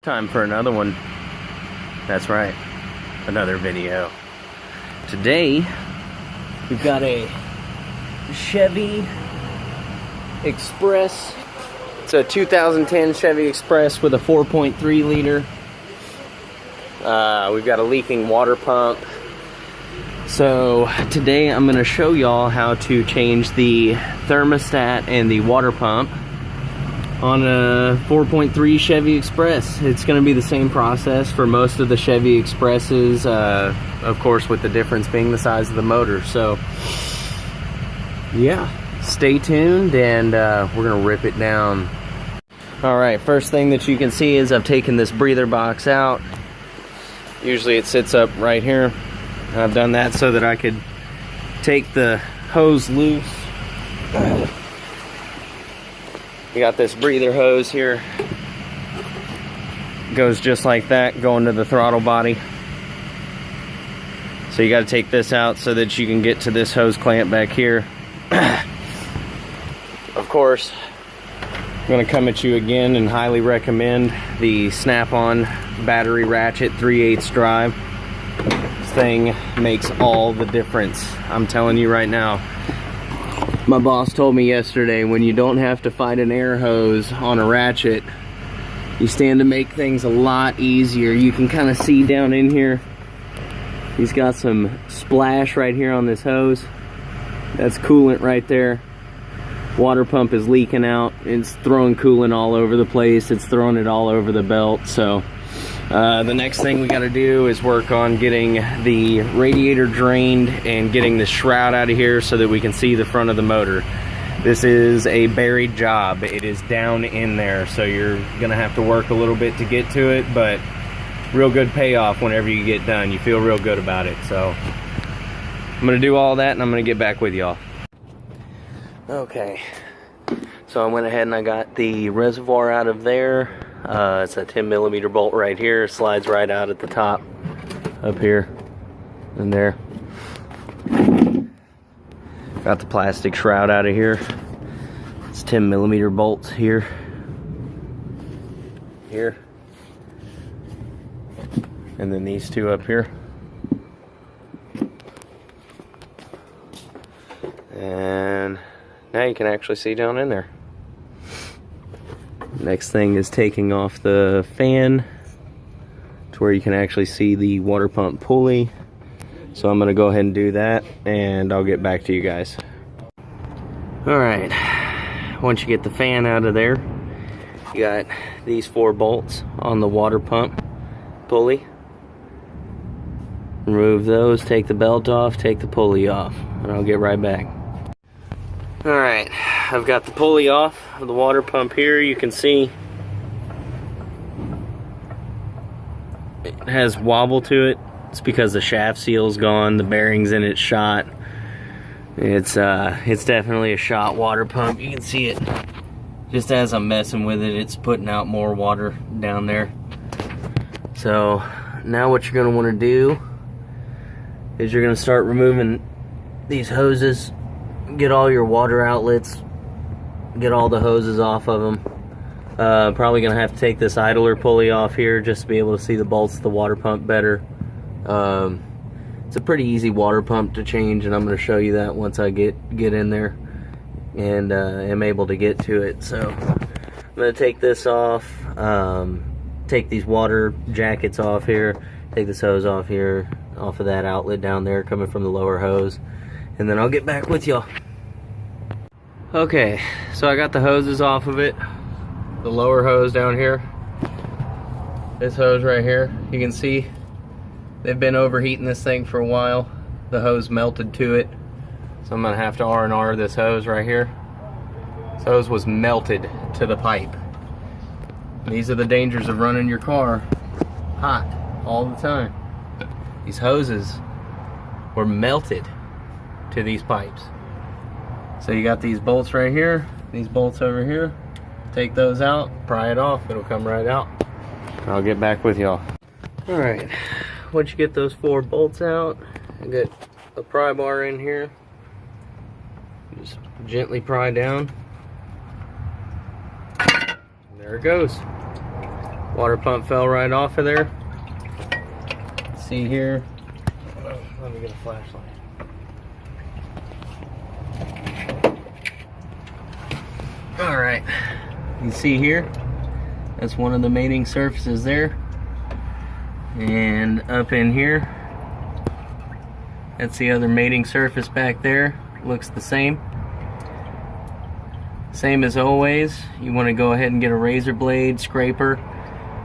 Time for another one. That's right, another video. Today we've got a Chevy Express. It's a 2010 Chevy Express with a 4.3 liter. We've got a leaking water pump. So today I'm going to show y'all how to change the thermostat and the water pump on a 4.3 Chevy Express. It's going to be the same process for most of the Chevy Expresses, of course, with the difference being the size of the motor. So yeah, stay tuned and we're going to rip it down. Alright, first thing that you can see is I've taken this breather box out. Usually it sits up right here. I've done that so that I could take the hose loose. You got this breather hose here. Goes just like that, going to the throttle body. So you got to take this out so that you can get to this hose clamp back here. Of course, I'm going to come at you again and highly recommend the snap-on battery ratchet 3/8 drive. This thing makes all the difference. I'm telling you right now. My boss told me yesterday, when you don't have to fight an air hose on a ratchet, you stand to make things a lot easier. You can kind of see down in here, he's got some splash right here on this hose. That's coolant right there. Water pump is leaking out. It's throwing coolant all over the place. It's throwing it all over the belt. So the next thing we got to do is work on getting the radiator drained and getting the shroud out of here so that we can see the front of the motor. This is a buried job. It is down in there, so you're gonna have to work a little bit to get to it, but real good payoff whenever you get done. You feel real good about it. So I'm gonna do all that and I'm gonna get back with y'all. Okay, so I went ahead and I got the reservoir out of there. It's a 10mm bolt right here. It slides right out at the top up here and there. Got the plastic shroud out of here. It's 10mm bolts here, and then these two up here. And now you can actually see down in there. Next thing is taking off the fan to where you can actually see the water pump pulley. So I'm going to go ahead and do that and I'll get back to you guys. Alright, once you get the fan out of there, you got these 4 bolts on the water pump pulley. Remove those, take the belt off, take the pulley off, and I'll get right back. Alright, I've got the pulley off of the water pump here. You can see it has wobble to it. It's because the shaft seal's gone, the bearings in it shot. It's definitely a shot water pump. You can see it just as I'm messing with it, it's putting out more water down there. So now what you're going to want to do is you're going to start removing these hoses. Get all your water outlets, get all the hoses off of them. Probably gonna have to take this idler pulley off here just to be able to see the bolts of the water pump better. It's a pretty easy water pump to change, and I'm going to show you that once I get in there and am able to get to it. So I'm going to take this off, take these water jackets off here, take this hose off here, off of that outlet down there coming from the lower hose, and then I'll get back with y'all. Okay, so I got the hoses off of it. The lower hose down here. This hose right here, you can see they've been overheating this thing for a while. The hose melted to it. So I'm gonna have to R&R this hose right here. This hose was melted to the pipe. These are the dangers of running your car hot all the time. These hoses were melted to these pipes. So you got these bolts right here, these bolts over here. Take those out, pry it off, it'll come right out. I'll get back with y'all. Alright, once you get those 4 bolts out, I got a pry bar in here. Just gently pry down. There it goes. Water pump fell right off of there. See here. Let me get a flashlight. Alright, you can see here, that's one of the mating surfaces there. And up in here, that's the other mating surface back there. Looks the same. Same as always, you want to go ahead and get a razor blade, scraper.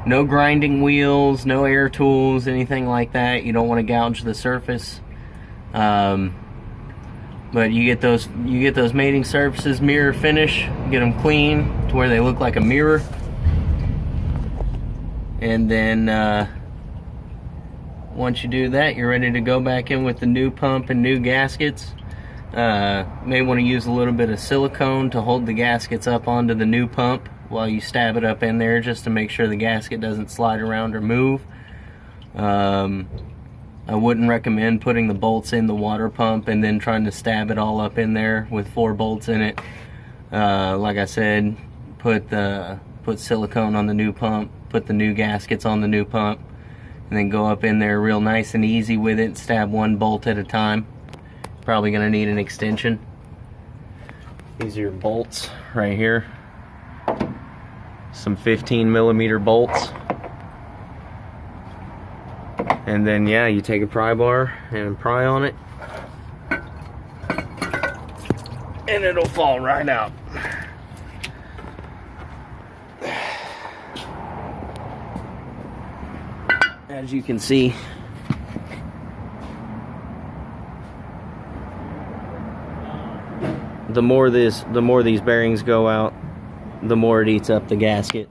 No grinding wheels, no air tools, anything like that. You don't want to gouge the surface. But you get those mating surfaces mirror finish, get them clean to where they look like a mirror. And then once you do that, you're ready to go back in with the new pump and new gaskets. May want to use a little bit of silicone to hold the gaskets up onto the new pump while you stab it up in there, just to make sure the gasket doesn't slide around or move. I wouldn't recommend putting the bolts in the water pump and then trying to stab it all up in there with 4 bolts in it. Like I said, put silicone on the new pump, put the new gaskets on the new pump, and then go up in there real nice and easy with it, stab 1 bolt at a time. Probably gonna need an extension. These are your bolts right here. Some 15mm bolts. And then yeah, you take a pry bar and pry on it, and it'll fall right out. As you can see, the more these bearings go out, the more it eats up the gasket.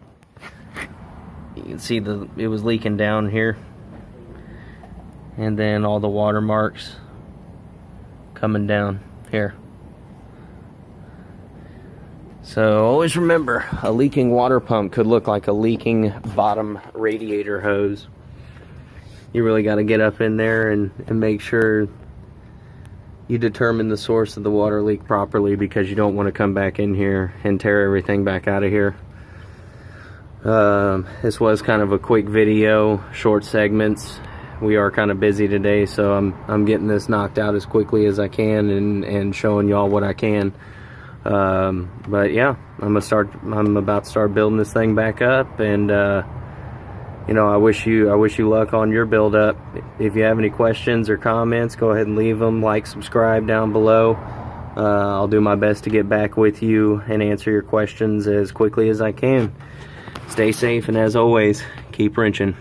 You can see it was leaking down here, and then all the water marks coming down here. So always remember, a leaking water pump could look like a leaking bottom radiator hose. You really got to get up in there and make sure you determine the source of the water leak properly, because you don't want to come back in here and tear everything back out of here. This was kind of a quick video, short segments. We are kind of busy today, so I'm getting this knocked out as quickly as I can and showing y'all what I can. But yeah, I'm about to start building this thing back up, and you know, I wish you luck on your build up. If you have any questions or comments, go ahead and leave them. Like, subscribe down below. I'll do my best to get back with you and answer your questions as quickly as I can. Stay safe, and as always, keep wrenching.